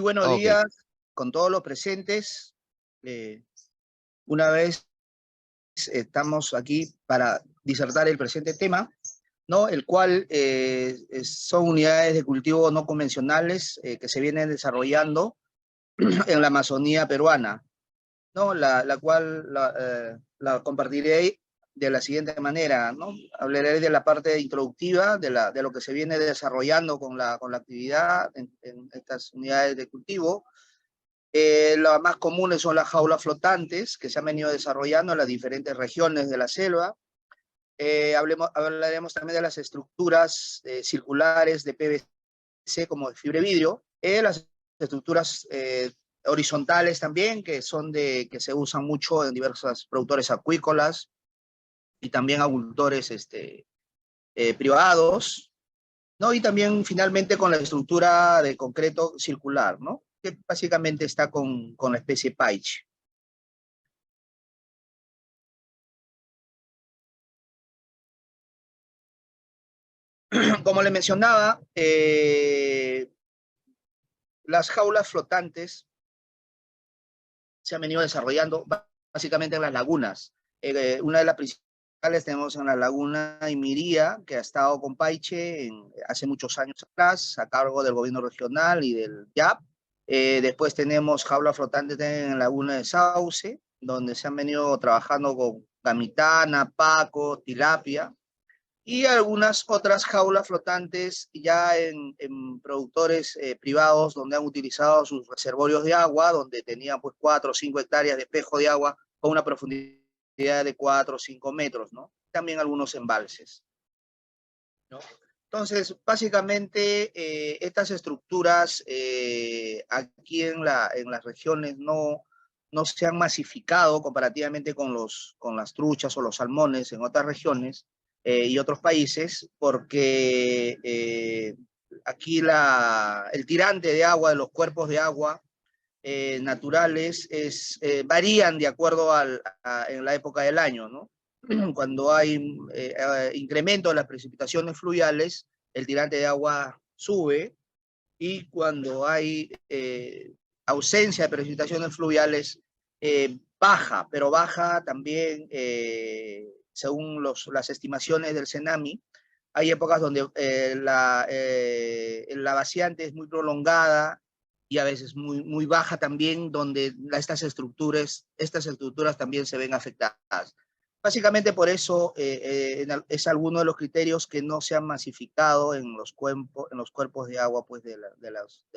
buenos Ok, días con todos los presentes. Eh, una vez estamos aquí para disertar el presente tema, ¿no? El cual son unidades de cultivo no convencionales que se vienen desarrollando en la Amazonía peruana, ¿no? La cual la compartiré de la siguiente manera, ¿no? Hablaré de la parte introductiva de lo que se viene desarrollando con la actividad en estas unidades de cultivo. Las más comunes son las jaulas flotantes que se han venido desarrollando en las diferentes regiones de la selva. Hablaremos también de las estructuras circulares de PVC como de fibra de vidrio, las estructuras horizontales también, que se usan mucho en diversos productores acuícolas y también agricultores privados, ¿no? Y también finalmente con la estructura de concreto circular, ¿no? Que básicamente está con la especie Paiche. Como le mencionaba, las jaulas flotantes se han venido desarrollando básicamente en las lagunas. Una de las principales tenemos en la laguna Imiría, que ha estado con Paiche hace muchos años atrás, a cargo del gobierno regional y del YAP. Después tenemos jaulas flotantes en la laguna de Sauce, donde se han venido trabajando con gamitana, paco, tilapia, y algunas otras jaulas flotantes ya en productores privados donde han utilizado sus reservorios de agua, donde tenían pues 4 o 5 hectáreas de espejo de agua con una profundidad de 4 o 5 metros, ¿no? También algunos embalses, ¿no? Entonces, básicamente, estas estructuras aquí en las regiones no se han masificado comparativamente con las truchas o los salmones en otras regiones y otros países, porque aquí el tirante de agua, de los cuerpos de agua naturales, varían de acuerdo en la época del año, ¿no? Cuando hay incremento de las precipitaciones fluviales, el tirante de agua sube, y cuando hay ausencia de precipitaciones fluviales, baja, pero baja también según las estimaciones del CENAMI. Hay épocas donde la vaciante es muy prolongada y a veces muy baja también, donde estas estructuras también se ven afectadas. Básicamente por eso es alguno de los criterios que no se han masificado en los cuerpos de agua pues, de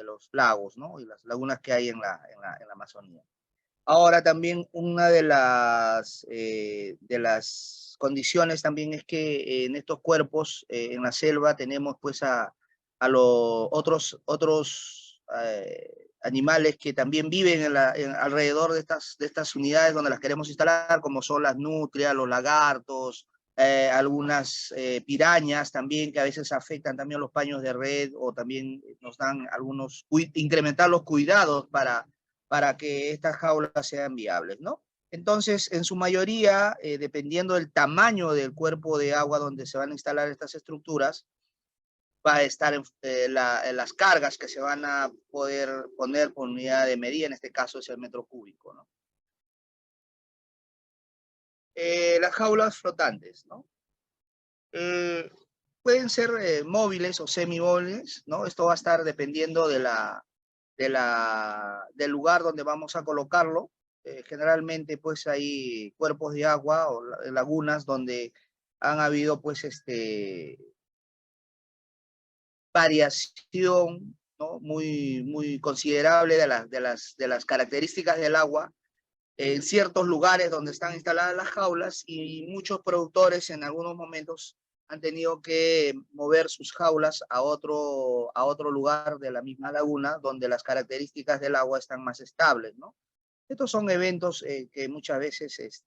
los lagos, ¿no? Y las lagunas que hay en la Amazonía. Ahora también una de las condiciones también es que en estos cuerpos, en la selva, tenemos pues a los otros animales que también viven alrededor de estas unidades donde las queremos instalar, como son las nutrias, los lagartos, algunas pirañas también, que a veces afectan también los paños de red, o también nos dan incrementar los cuidados para que estas jaulas sean viables, ¿no? Entonces, en su mayoría, dependiendo del tamaño del cuerpo de agua donde se van a instalar estas estructuras, va a estar en las cargas que se van a poder poner por unidad de medida, en este caso es el metro cúbico, ¿no? Las jaulas flotantes, ¿no? Eh, Pueden ser móviles o semimóviles, ¿no? Esto va a estar dependiendo del lugar donde vamos a colocarlo. Generalmente, pues, hay cuerpos de agua o lagunas donde han habido, pues, variación, ¿no? Muy considerable de las características del agua en ciertos lugares donde están instaladas las jaulas, y muchos productores en algunos momentos han tenido que mover sus jaulas a otro lugar de la misma laguna donde las características del agua están más estables, ¿no? Estos son eventos que muchas veces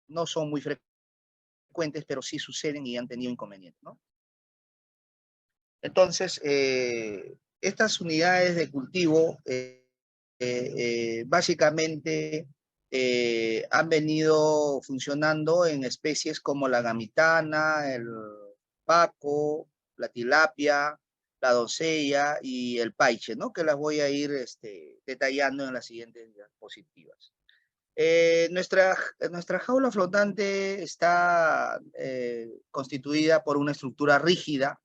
no son muy frecuentes, pero sí suceden y han tenido inconvenientes, ¿no? Entonces, estas unidades de cultivo básicamente han venido funcionando en especies como la gamitana, el paco, la tilapia, la doncella y el paiche, ¿no? Que las voy a ir detallando en las siguientes diapositivas. Nuestra jaula flotante está constituida por una estructura rígida.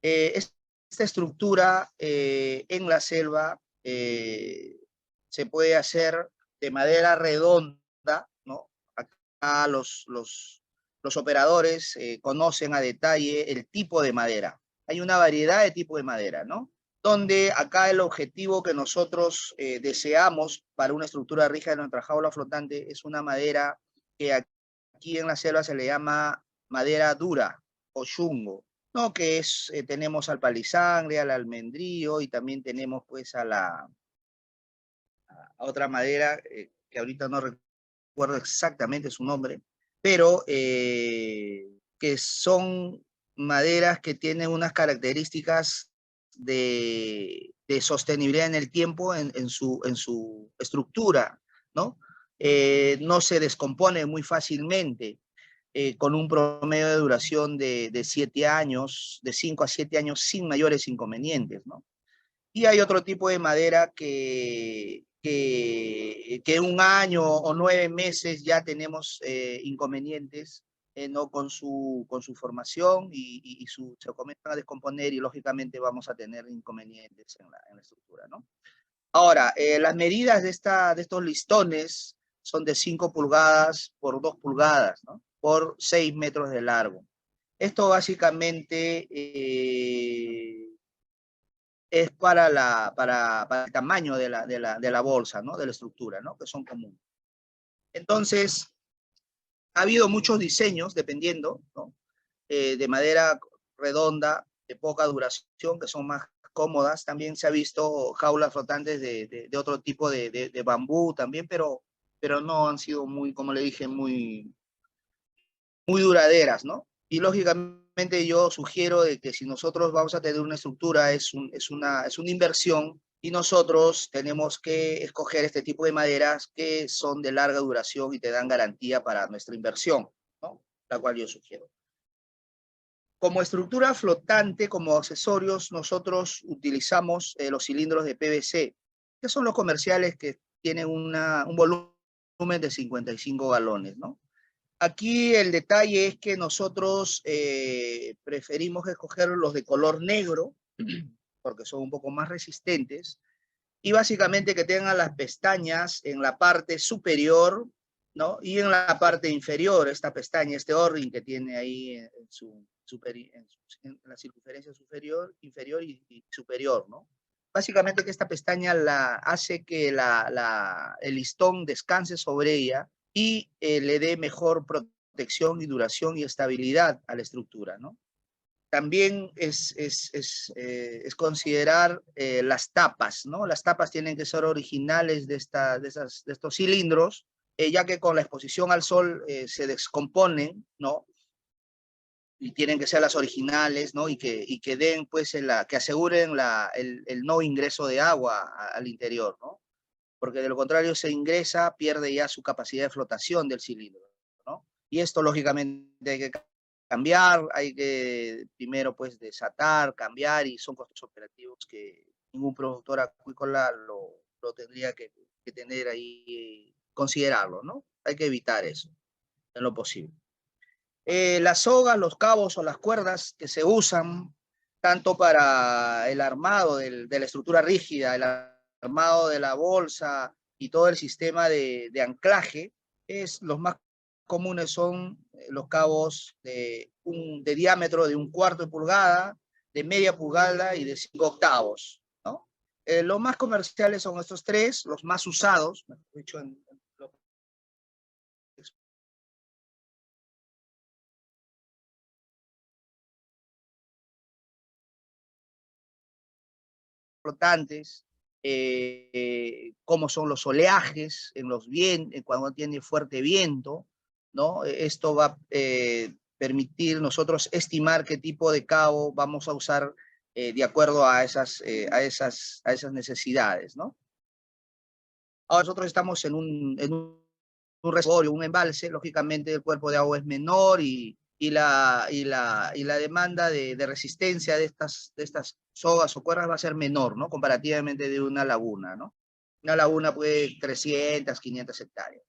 Esta estructura en la selva se puede hacer de madera redonda, ¿no? Acá los operadores conocen a detalle el tipo de madera. Hay una variedad de tipos de madera, ¿no? Donde acá el objetivo que nosotros deseamos para una estructura rígida de nuestra jaula flotante es una madera que aquí en la selva se le llama madera dura o chungo, ¿no? Que es, tenemos al palisangre, al almendrillo y también tenemos pues a otra madera que ahorita no recuerdo exactamente su nombre, pero que son maderas que tienen unas características de sostenibilidad en el tiempo en su estructura, ¿no? No se descompone muy fácilmente, con un promedio de duración de 7 años, de 5 a 7 años sin mayores inconvenientes, ¿no? Y hay otro tipo de madera que 1 año o 9 meses ya tenemos inconvenientes, ¿no? Con su formación se comienzan a descomponer y lógicamente vamos a tener inconvenientes en la estructura, ¿no? Ahora, las medidas de estos listones son de 5 pulgadas por 2 pulgadas, ¿no? Por 6 metros de largo. Esto básicamente es para el tamaño de la bolsa, ¿no? De la estructura, ¿no? Que son comunes. Entonces, ha habido muchos diseños, dependiendo, ¿no? De madera redonda, de poca duración, que son más cómodas. También se ha visto jaulas flotantes de otro tipo de bambú también, pero no han sido muy, como le dije, muy duraderas, ¿no? Y lógicamente yo sugiero de que si nosotros vamos a tener una estructura, es una inversión y nosotros tenemos que escoger este tipo de maderas que son de larga duración y te dan garantía para nuestra inversión, ¿no? La cual yo sugiero. Como estructura flotante, como accesorios, nosotros utilizamos los cilindros de PVC, que son los comerciales que tienen un volumen de 55 galones, ¿no? Aquí el detalle es que nosotros preferimos escoger los de color negro, porque son un poco más resistentes, y básicamente que tengan las pestañas en la parte superior, ¿no? Y en la parte inferior, esta pestaña, este O-ring que tiene ahí en la circunferencia inferior y superior, ¿no? Básicamente que esta pestaña hace que el listón descanse sobre ella y le dé mejor protección y duración y estabilidad a la estructura, ¿no? También es considerar las tapas, ¿no? Las tapas tienen que ser originales de estos cilindros, ya que con la exposición al sol se descomponen, ¿no? Y tienen que ser las originales, ¿no? Y que den, pues, que aseguren el no ingreso de agua al interior, ¿no? Porque de lo contrario se ingresa, pierde ya su capacidad de flotación del cilindro, ¿no? Y esto lógicamente hay que cambiar, hay que primero pues desatar, cambiar, y son costos operativos que ningún productor acuícola lo tendría que tener ahí, considerarlo, ¿no? Hay que evitar eso en lo posible. Las sogas, los cabos o las cuerdas que se usan tanto para el armado de la estructura rígida, el armado de la bolsa y todo el sistema de anclaje, los más comunes son los cabos de diámetro de 1/4 de pulgada, de media pulgada y de 5 octavos, ¿no? Los más comerciales son estos tres, los más usados, mejor dicho, en los flotantes, cómo son los oleajes en cuando tiene fuerte viento, ¿no? Esto va a permitir nosotros estimar qué tipo de cabo vamos a usar de acuerdo a esas necesidades, ¿no? Ahora nosotros estamos en un reservorio, un embalse, lógicamente el cuerpo de agua es menor y la demanda de resistencia de estas sogas o cuerdas va a ser menor, ¿no? Comparativamente de una laguna, ¿no? Una laguna puede 300, 500 hectáreas.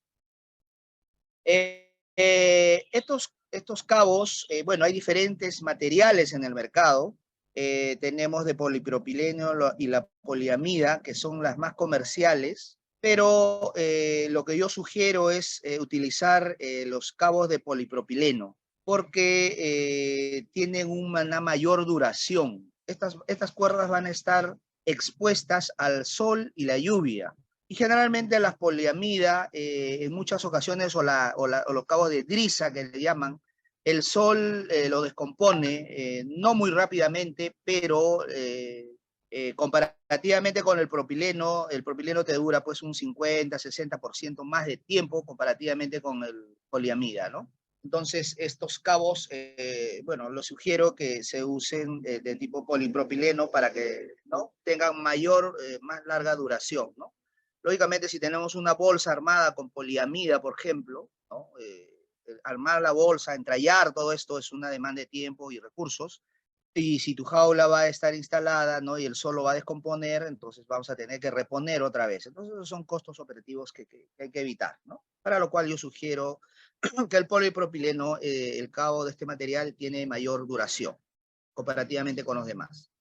Estos cabos, bueno, hay diferentes materiales en el mercado. Tenemos de polipropileno y la poliamida, que son las más comerciales, pero lo que yo sugiero es utilizar los cabos de polipropileno, porque tienen una mayor duración. Estas cuerdas van a estar expuestas al sol y la lluvia. Y generalmente las poliamida, en muchas ocasiones, o los cabos de grisa que le llaman, el sol lo descompone, no muy rápidamente, pero comparativamente con el propileno te dura pues un 50, 60% más de tiempo comparativamente con el poliamida, ¿no? Entonces, estos cabos, bueno, los sugiero que se usen de tipo polipropileno para que, ¿no?, tengan más larga duración, ¿no? Lógicamente, si tenemos una bolsa armada con poliamida, por ejemplo, ¿no?, armar la bolsa, entrallar todo esto es una demanda de tiempo y recursos. Y si tu jaula va a estar instalada, ¿no?, y el sol lo va a descomponer, entonces vamos a tener que reponer otra vez. Entonces, esos son costos operativos que hay que evitar, ¿no? Para lo cual yo sugiero que el polipropileno, el cabo de este material, tiene mayor duración comparativamente con los demás.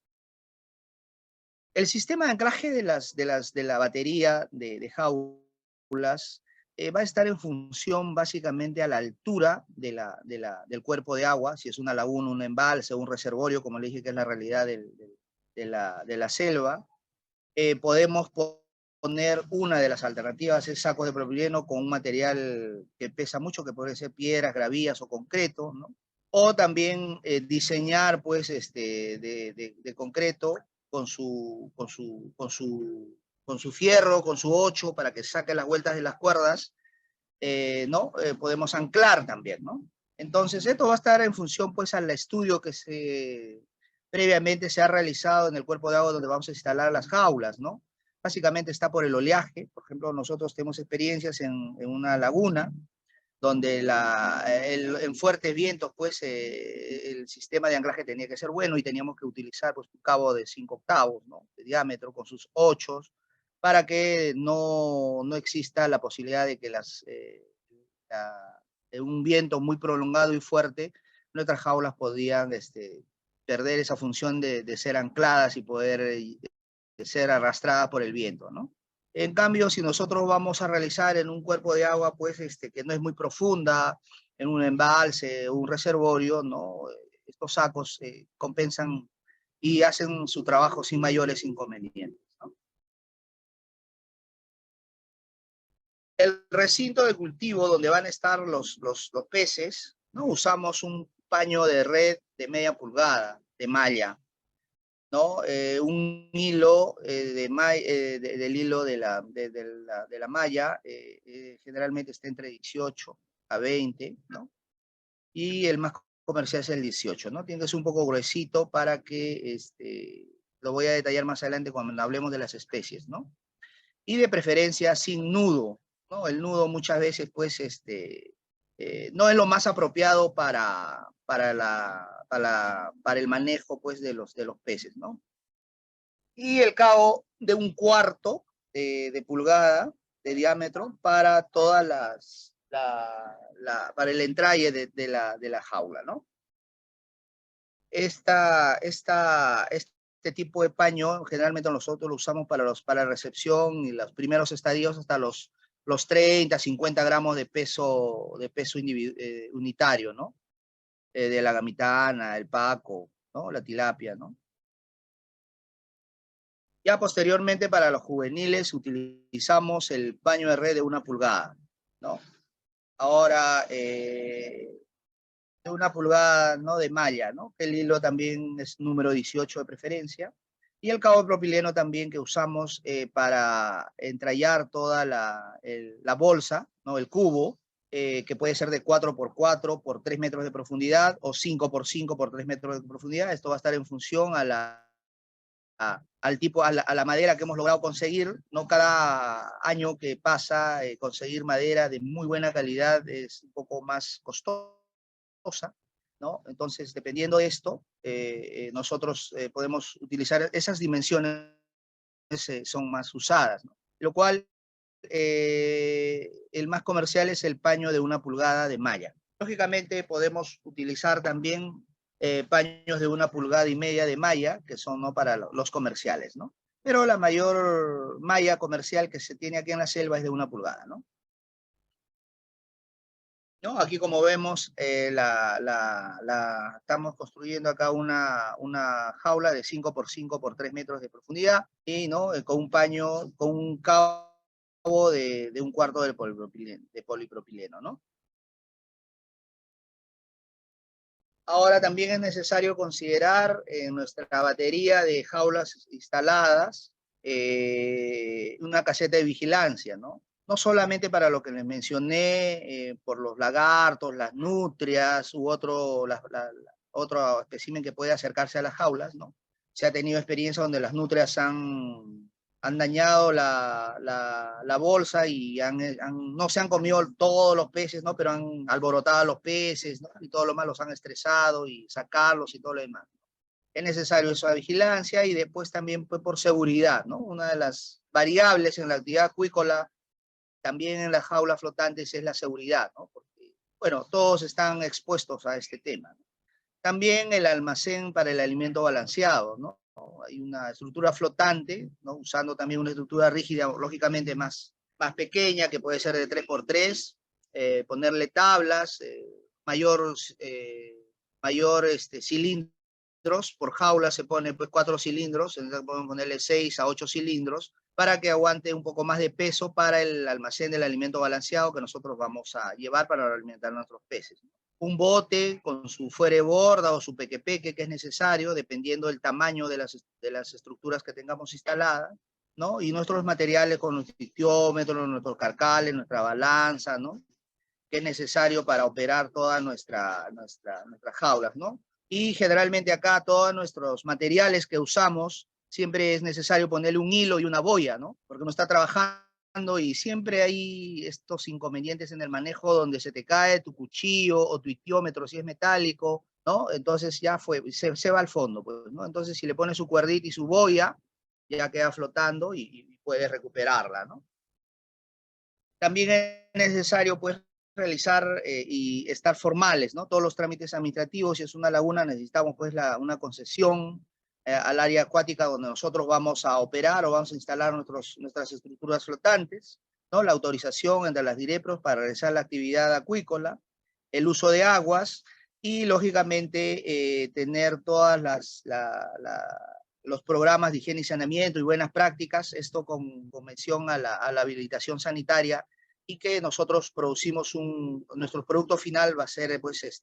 El sistema de anclaje de la batería de jaulas va a estar en función básicamente a la altura del cuerpo de agua, si es una laguna, un embalse, un reservorio, como le dije que es la realidad de la selva. Podemos poner una de las alternativas, es sacos de propileno con un material que pesa mucho, que puede ser piedras, gravías o concreto, ¿no? O también diseñar, pues, de concreto con su fierro, con su 8, para que saque las vueltas de las cuerdas, ¿no? Podemos anclar también, ¿no? Entonces, esto va a estar en función, pues, al estudio que previamente se ha realizado en el cuerpo de agua donde vamos a instalar las jaulas, ¿no? Básicamente está por el oleaje. Por ejemplo, nosotros tenemos experiencias en una laguna donde en fuertes vientos, pues, el sistema de anclaje tenía que ser bueno y teníamos que utilizar, pues, un cabo de 5 octavos, ¿no?, de diámetro, con sus 8, para que no exista la posibilidad de que un viento muy prolongado y fuerte, nuestras jaulas podían perder esa función de ser ancladas y poder ser arrastradas por el viento, ¿no? En cambio, si nosotros vamos a realizar en un cuerpo de agua, pues, que no es muy profunda, en un embalse, un reservorio, ¿no?, estos sacos compensan y hacen su trabajo sin mayores inconvenientes, ¿no? El recinto de cultivo donde van a estar los peces, ¿no?, usamos un paño de red de media pulgada, de malla, ¿no? Un hilo del hilo de la malla, generalmente está entre 18 a 20, ¿no? Y el más comercial es el 18, ¿no? Tiene que ser un poco gruesito para que, lo voy a detallar más adelante cuando hablemos de las especies, ¿no? Y de preferencia sin nudo, ¿no? El nudo muchas veces, pues, no es lo más apropiado para el manejo, pues, de los peces, ¿no? Y el cabo de un cuarto de pulgada de diámetro para todas para el entralle de la jaula, ¿no? Este tipo de paño generalmente nosotros lo usamos para recepción y los primeros estadios hasta los 30, 50 gramos de peso unitario, ¿no? De la gamitana, el paco, ¿no?, la tilapia, ¿no? Ya posteriormente para los juveniles utilizamos el paño de red de 1 pulgada, ¿no? Ahora, de 1 pulgada, ¿no?, de malla, ¿no? El hilo también es número 18 de preferencia. Y el cabo de propileno también que usamos para entrallar toda la bolsa, ¿no?, el cubo, que puede ser de 4x4 por 3 metros de profundidad o 5x5 por 3 metros de profundidad. Esto va a estar en función a la madera que hemos logrado conseguir, ¿no? Cada año que pasa, conseguir madera de muy buena calidad es un poco más costosa. ¿no? Entonces, dependiendo de esto, nosotros podemos utilizar esas dimensiones, son más usadas, ¿no? Lo cual, el más comercial es el paño de 1 pulgada de malla. Lógicamente, podemos utilizar también paños de 1,5 pulgadas de malla, que son, ¿no?, para los comerciales, ¿no? Pero la mayor malla comercial que se tiene aquí en la selva es de 1 pulgada, ¿no? ¿No? Aquí, como vemos, estamos construyendo acá una jaula de 5 por 5 por 3 metros de profundidad y, ¿no?, con un paño, con un cabo de 1/4 de polipropileno, ¿no? Ahora también es necesario considerar en nuestra batería de jaulas instaladas una caseta de vigilancia, ¿no? No solamente para lo que les mencioné, por los lagartos, las nutrias u otro espécimen que puede acercarse a las jaulas, ¿no? Se ha tenido experiencia donde las nutrias han dañado la bolsa y no se han comido todos los peces, ¿no? Pero han alborotado a los peces, ¿no? Y todo lo más los han estresado y sacarlos y todo lo demás. Es necesario esa vigilancia y después también, pues, por seguridad, ¿no? Una de las variables en la actividad acuícola, también en las jaulas flotantes, es la seguridad, ¿no? Porque, bueno, todos están expuestos a este tema, ¿no? También el almacén para el alimento balanceado, ¿no? Hay una estructura flotante, ¿no?, usando también una estructura rígida, lógicamente más pequeña, que puede ser de 3 por 3, ponerle tablas, mayor cilindros, por jaula se pone, pues, 4 cilindros, entonces podemos ponerle 6 a 8 cilindros, para que aguante un poco más de peso para el almacén del alimento balanceado que nosotros vamos a llevar para alimentar a nuestros peces. Un bote con su fuere borda o su pequepeque, que es necesario, dependiendo del tamaño de las estructuras que tengamos instaladas, ¿no? Y nuestros materiales con nuestros ictiómetros, nuestros carcales, nuestra balanza, ¿no?, que es necesario para operar todas nuestras jaulas, ¿no? Y generalmente acá todos nuestros materiales que usamos, siempre es necesario ponerle un hilo y una boya, ¿no? Porque uno está trabajando y siempre hay estos inconvenientes en el manejo donde se te cae tu cuchillo o tu ictiómetro si es metálico, ¿no? Entonces ya se va al fondo, pues, ¿no? Entonces, si le pones su cuerdita y su boya, ya queda flotando y puedes recuperarla, ¿no? También es necesario, pues, realizar y estar formales, ¿no? Todos los trámites administrativos. Si es una laguna, necesitamos, pues, una concesión al área acuática donde nosotros vamos a operar o vamos a instalar nuestras estructuras flotantes, ¿no? La autorización entre las DIREPROS para realizar la actividad acuícola, el uso de aguas y, lógicamente, tener todas los programas de higiene y saneamiento y buenas prácticas, esto con mención a la habilitación sanitaria, y que nosotros producimos nuestro producto final va a ser, pues,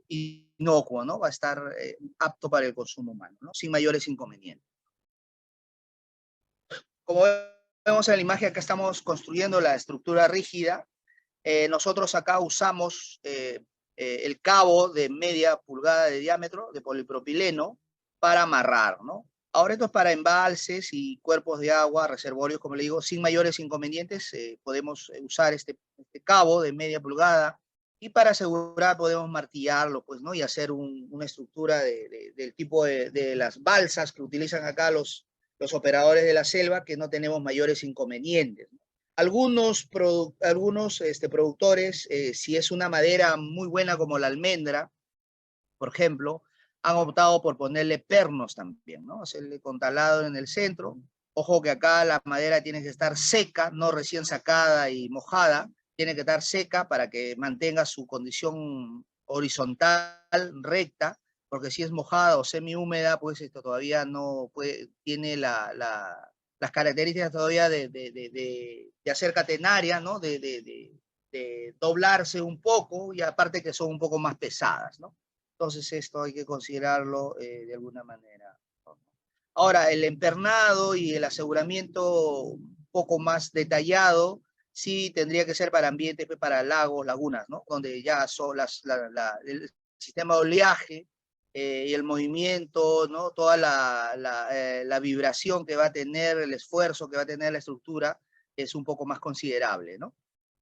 inocuo, ¿no? Va a estar apto para el consumo humano, ¿no?, sin mayores inconvenientes. Como vemos en la imagen, acá estamos construyendo la estructura rígida. Nosotros acá usamos el cabo de 1/2 pulgada de diámetro de polipropileno para amarrar, ¿no? Ahora, esto es para embalses y cuerpos de agua, reservorios, como le digo, sin mayores inconvenientes. Podemos usar este cabo de 1/2 pulgada, y para asegurar podemos martillarlo, pues, ¿no? Y hacer una estructura del tipo de las balsas que utilizan acá los operadores de la selva, que no tenemos mayores inconvenientes, ¿no? Algunos productores, si es una madera muy buena como la almendra, por ejemplo, han optado por ponerle pernos también, ¿no? Hacerle con talado en el centro. Ojo que acá la madera tiene que estar seca, no recién sacada y mojada, tiene que estar seca para que mantenga su condición horizontal, recta, porque si es mojada o semi-húmeda, pues esto todavía no tiene las características todavía de hacer catenaria, ¿no? De doblarse un poco, y aparte que son un poco más pesadas, ¿no? Entonces esto hay que considerarlo de alguna manera, ¿no? Ahora, el empernado y el aseguramiento un poco más detallado, sí tendría que ser para ambientes, pues, para lagos, lagunas, ¿no? Donde ya son el sistema de oleaje y el movimiento, ¿no? Toda la vibración que va a tener, el esfuerzo que va a tener la estructura, es un poco más considerable, ¿no?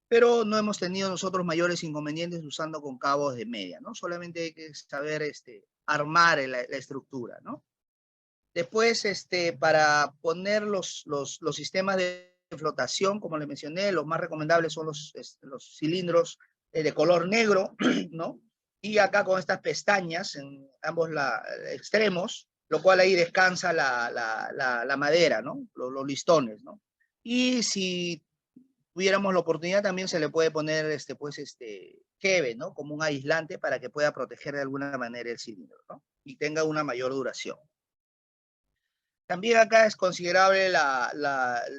pero no hemos tenido nosotros mayores inconvenientes usando con cabos de media, ¿no? Solamente hay que saber armar la estructura, ¿no? Después, para poner los sistemas de flotación, como les mencioné, los más recomendables son los cilindros de color negro, ¿no? Y acá con estas pestañas en ambos extremos, lo cual ahí descansa la madera, ¿no? Los listones, ¿no? Y si tuviéramos la oportunidad, también se le puede poner, Keve, ¿no? Como un aislante para que pueda proteger de alguna manera el cilindro, ¿no? Y tenga una mayor duración. También acá es considerable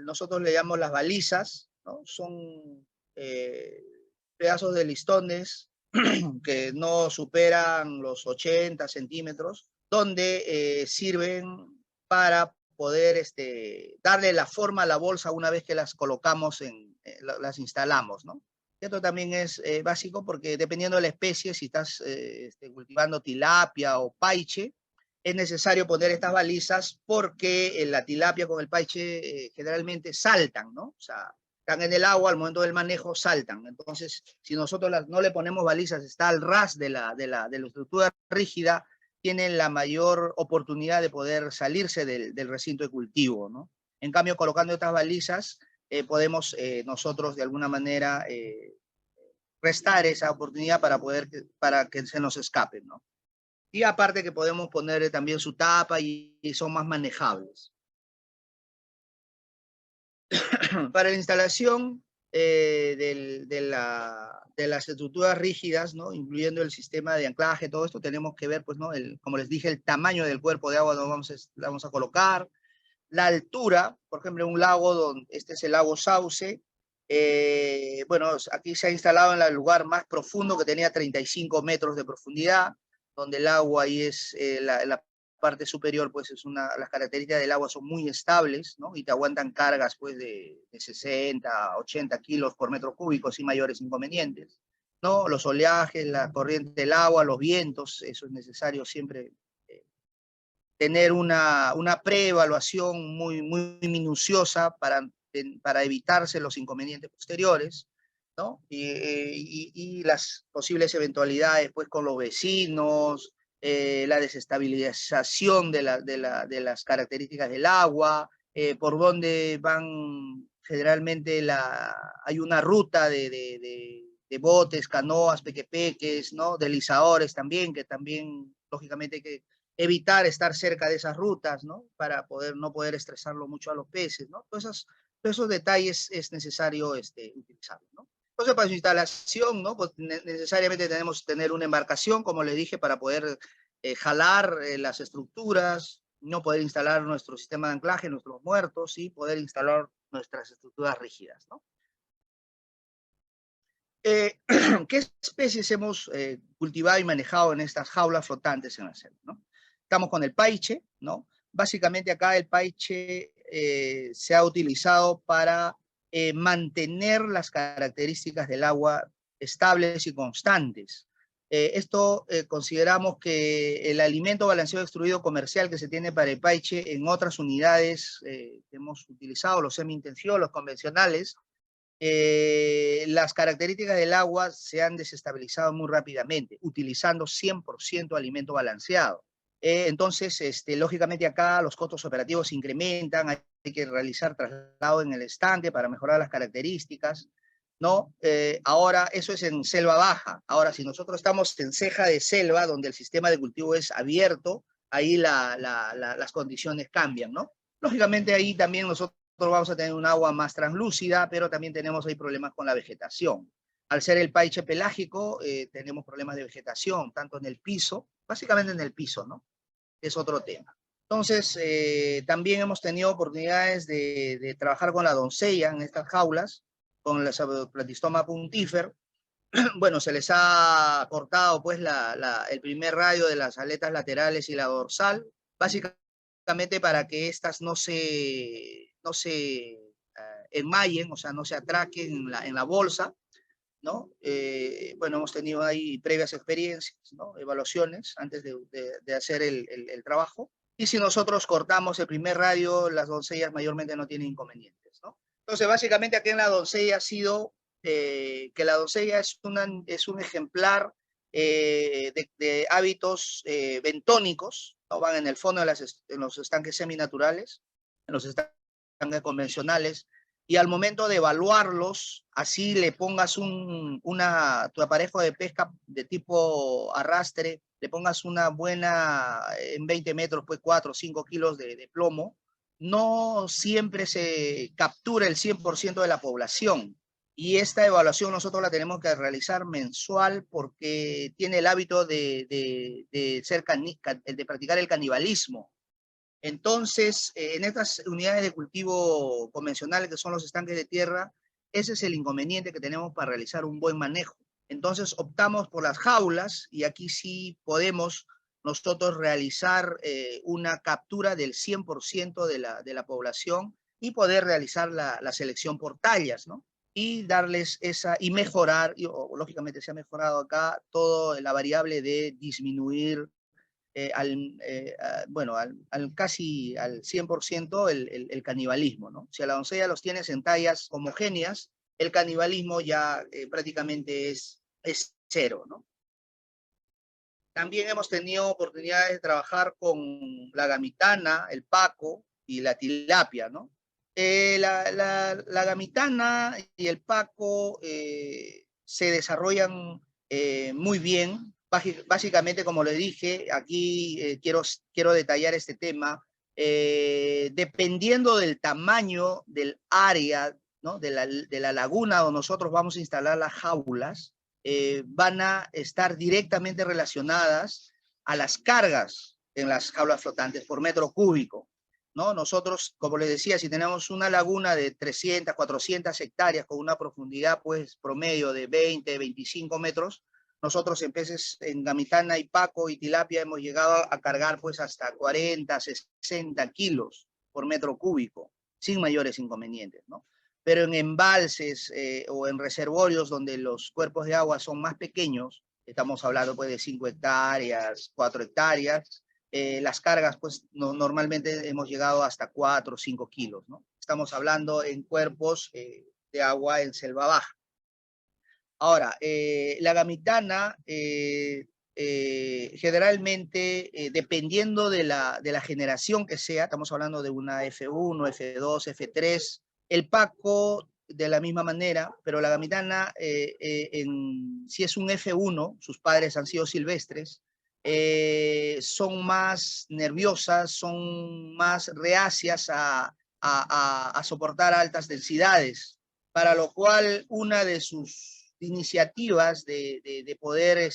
nosotros le llamamos las balizas, ¿no? Son pedazos de listones que no superan los 80 centímetros, donde sirven para poder darle la forma a la bolsa una vez que las colocamos, las instalamos, ¿no? Esto también es básico porque dependiendo de la especie, si estás cultivando tilapia o paiche, es necesario poner estas balizas porque la tilapia con el paiche generalmente saltan, ¿no? O sea, están en el agua, al momento del manejo saltan. Entonces, si nosotros no le ponemos balizas, está al ras de la estructura rígida, tienen la mayor oportunidad de poder salirse del recinto de cultivo, ¿no? En cambio, colocando estas balizas, podemos nosotros de alguna manera restar esa oportunidad para que se nos escapen, ¿no? Y aparte que podemos poner también su tapa y son más manejables. Para la instalación de las estructuras rígidas, ¿no? Incluyendo el sistema de anclaje, todo esto, tenemos que ver, pues, ¿no? Como les dije, el tamaño del cuerpo de agua donde vamos a colocar, la altura, por ejemplo, un lago, este es el lago Sauce, bueno, aquí se ha instalado en el lugar más profundo que tenía 35 metros de profundidad, donde el agua ahí es, la parte superior, pues las características del agua son muy estables, ¿no? Y te aguantan cargas, pues, de 60, 80 kilos por metro cúbico sin mayores inconvenientes, ¿no? Los oleajes, la corriente del agua, los vientos, eso es necesario siempre tener una preevaluación muy minuciosa para evitarse los inconvenientes posteriores, ¿no? Y las posibles eventualidades, pues, con los vecinos, la desestabilización de las características del agua, por donde van generalmente hay una ruta de botes, canoas, pequepeques, ¿no? Deslizadores también, que también, lógicamente, hay que evitar estar cerca de esas rutas, ¿no? Para no poder estresarlo mucho a los peces, ¿no? Todos esos detalles es necesario utilizarlos, ¿no? Entonces, para su instalación, ¿no? Pues necesariamente tenemos que tener una embarcación, como les dije, para poder jalar las estructuras, no poder instalar nuestro sistema de anclaje, nuestros muertos, y poder instalar nuestras estructuras rígidas, ¿no? ¿Qué especies hemos cultivado y manejado en estas jaulas flotantes en la selva, ¿no? Estamos con el paiche, ¿no? Básicamente acá el paiche se ha utilizado para mantener las características del agua estables y constantes. Esto consideramos que el alimento balanceado extruido comercial que se tiene para el paiche en otras unidades que hemos utilizado, los semi-intensivo, los convencionales, las características del agua se han desestabilizado muy rápidamente, utilizando 100% alimento balanceado. Entonces, lógicamente acá los costos operativos se incrementan, hay que realizar traslado en el estante para mejorar las características, ¿no? Ahora, eso es en selva baja. Ahora, si nosotros estamos en ceja de selva, donde el sistema de cultivo es abierto, ahí las condiciones cambian, ¿no? Lógicamente ahí también nosotros vamos a tener un agua más translúcida, pero también tenemos ahí problemas con la vegetación. Al ser el paiche pelágico, tenemos problemas de vegetación, tanto en el piso, básicamente en el piso, ¿no? Es otro tema. Entonces, también hemos tenido oportunidades de trabajar con la doncella en estas jaulas, con la Platystoma puntifer. Bueno, se les ha cortado pues el primer radio de las aletas laterales y la dorsal, básicamente para que estas no se enmallen, o sea, no se atraquen en la bolsa, ¿no? Bueno, hemos tenido ahí previas experiencias, ¿no? Evaluaciones antes de hacer el trabajo. Y si nosotros cortamos el primer radio, las doncellas mayormente no tienen inconvenientes, ¿no? Entonces, básicamente aquí en la doncella ha sido que la doncella es un ejemplar de hábitos bentónicos, ¿no? Van en el fondo en los estanques seminaturales, en los estanques convencionales, y al momento de evaluarlos, así le pongas tu aparejo de pesca de tipo arrastre, le pongas una buena, en 20 metros, pues 4 o 5 kilos de plomo, no siempre se captura el 100% de la población. Y esta evaluación nosotros la tenemos que realizar mensual porque tiene el hábito de practicar el canibalismo. Entonces, en estas unidades de cultivo convencionales que son los estanques de tierra, ese es el inconveniente que tenemos para realizar un buen manejo. Entonces, optamos por las jaulas y aquí sí podemos nosotros realizar una captura del 100% de la población y poder realizar la selección por tallas, ¿no? Y darles y mejorar, lógicamente se ha mejorado acá toda la variable de disminuir casi al 100% el canibalismo, ¿no? Si a la doncella los tienes en tallas homogéneas, el canibalismo ya prácticamente es cero, ¿no? También hemos tenido oportunidades de trabajar con la gamitana, el paco y la tilapia, ¿no? La gamitana y el paco se desarrollan muy bien. Básicamente, como le dije, aquí quiero detallar este tema. Dependiendo del tamaño del área, ¿no? de la laguna donde nosotros vamos a instalar las jaulas, van a estar directamente relacionadas a las cargas en las jaulas flotantes por metro cúbico, ¿no? Nosotros, como les decía, si tenemos una laguna de 300, 400 hectáreas con una profundidad pues promedio de 20, 25 metros, nosotros en peces en gamitana y paco y tilapia hemos llegado a cargar pues hasta 40, 60 kilos por metro cúbico, sin mayores inconvenientes, ¿no? Pero en embalses o en reservorios donde los cuerpos de agua son más pequeños, estamos hablando pues de 5 hectáreas, 4 hectáreas, las cargas pues normalmente hemos llegado hasta 4 o 5 kilos, ¿no? Estamos hablando en cuerpos de agua en selva baja. Ahora, la gamitana generalmente, dependiendo de la generación que sea, estamos hablando de una F1, F2, F3, el paco de la misma manera, pero la gamitana, si es un F1, sus padres han sido silvestres, son más nerviosas, son más reacias a soportar altas densidades, para lo cual una de sus iniciativas de poder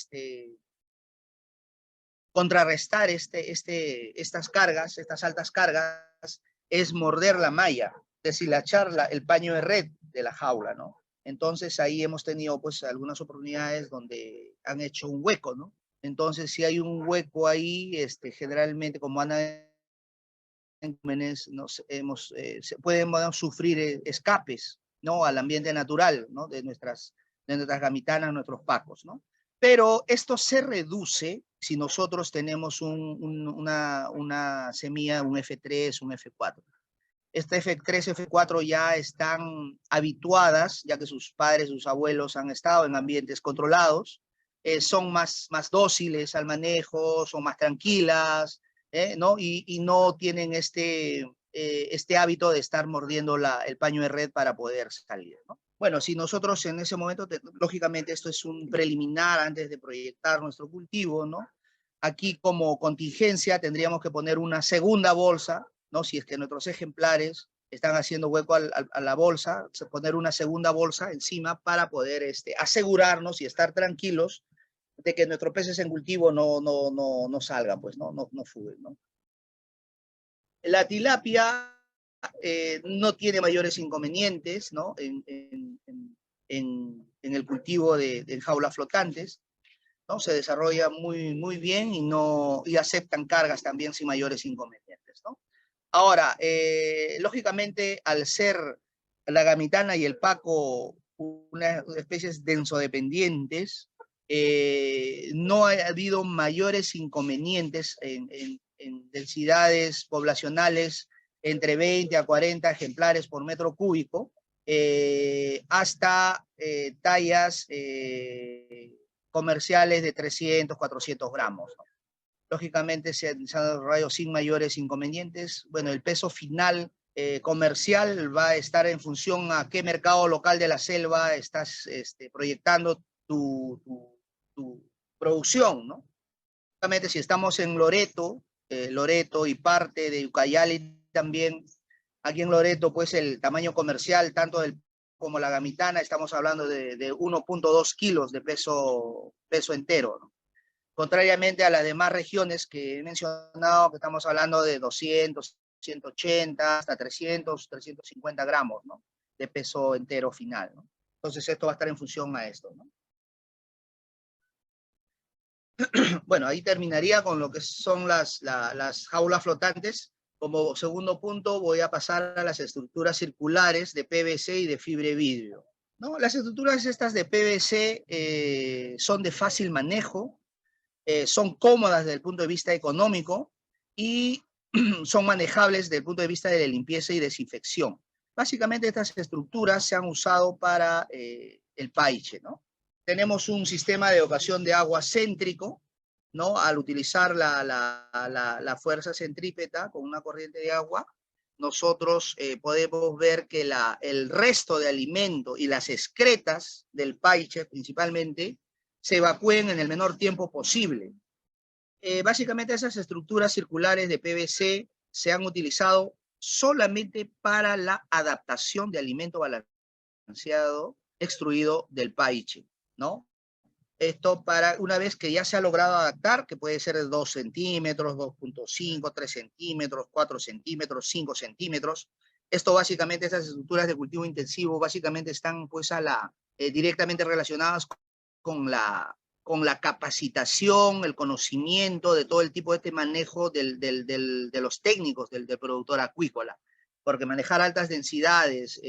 contrarrestar estas cargas, estas altas cargas, es morder la malla, deshilachar el paño de red de la jaula, ¿no? Entonces ahí hemos tenido pues algunas oportunidades donde han hecho un hueco, ¿no? Entonces si hay un hueco ahí, generalmente como se pueden sufrir escapes, ¿no? Al ambiente natural, ¿no? De nuestras gamitanas, nuestros pacos, ¿no? Pero esto se reduce si nosotros tenemos una semilla, un F3, un F4. Este F3, F4 ya están habituadas, ya que sus padres, sus abuelos han estado en ambientes controlados, son más dóciles al manejo, son más tranquilas, ¿no? Y no tienen este hábito de estar mordiendo el paño de red para poder salir, ¿no? Bueno, si nosotros en ese momento, lógicamente esto es un preliminar antes de proyectar nuestro cultivo, ¿no? Aquí como contingencia tendríamos que poner una segunda bolsa, ¿no? Si es que nuestros ejemplares están haciendo hueco a la bolsa, poner una segunda bolsa encima para poder asegurarnos y estar tranquilos de que nuestros peces en cultivo no salgan, pues, no fuguen, ¿no? La tilapia no tiene mayores inconvenientes, ¿no? En el cultivo de jaulas flotantes, ¿no? Se desarrolla muy bien y aceptan cargas también sin mayores inconvenientes, ¿no? Ahora, lógicamente, al ser la gamitana y el paco unas especies densodependientes, no ha habido mayores inconvenientes en densidades poblacionales entre 20 a 40 ejemplares por metro cúbico. hasta tallas comerciales de 300, 400 gramos, ¿no? Lógicamente se han desarrollado sin mayores inconvenientes. Bueno, el peso final comercial va a estar en función a qué mercado local de la selva estás proyectando tu producción, ¿no? Lógicamente, si estamos en Loreto, Loreto y parte de Ucayali también, aquí en Loreto, pues el tamaño comercial, tanto del como la gamitana, estamos hablando de 1.2 kilos de peso entero, ¿no? Contrariamente a las demás regiones que he mencionado, que estamos hablando de 200, 180, hasta 300, 350 gramos, ¿no? De peso entero final, ¿no? Entonces esto va a estar en función a esto, ¿no? Bueno, ahí terminaría con lo que son las jaulas flotantes. Como segundo punto voy a pasar a las estructuras circulares de PVC y de vidrio, ¿no? Las estructuras estas de PVC son de fácil manejo, son cómodas desde el punto de vista económico y son manejables desde el punto de vista de la limpieza y desinfección. Básicamente estas estructuras se han usado para el paiche, ¿no? Tenemos un sistema de evacuación de agua céntrico, ¿no? Al utilizar la fuerza centrípeta con una corriente de agua, nosotros podemos ver que el resto de alimento y las excretas del paiche principalmente se evacúen en el menor tiempo posible. Básicamente esas estructuras circulares de PVC se han utilizado solamente para la adaptación de alimento balanceado extruido del paiche, ¿no? Esto para una vez que ya se ha logrado adaptar, que puede ser de 2 centímetros, 2.5, 3 centímetros, 4 centímetros, 5 centímetros. Esto básicamente, estas estructuras de cultivo intensivo, básicamente están pues directamente relacionadas con la capacitación, el conocimiento de todo el tipo de este manejo de los técnicos del productor acuícola. Porque manejar altas densidades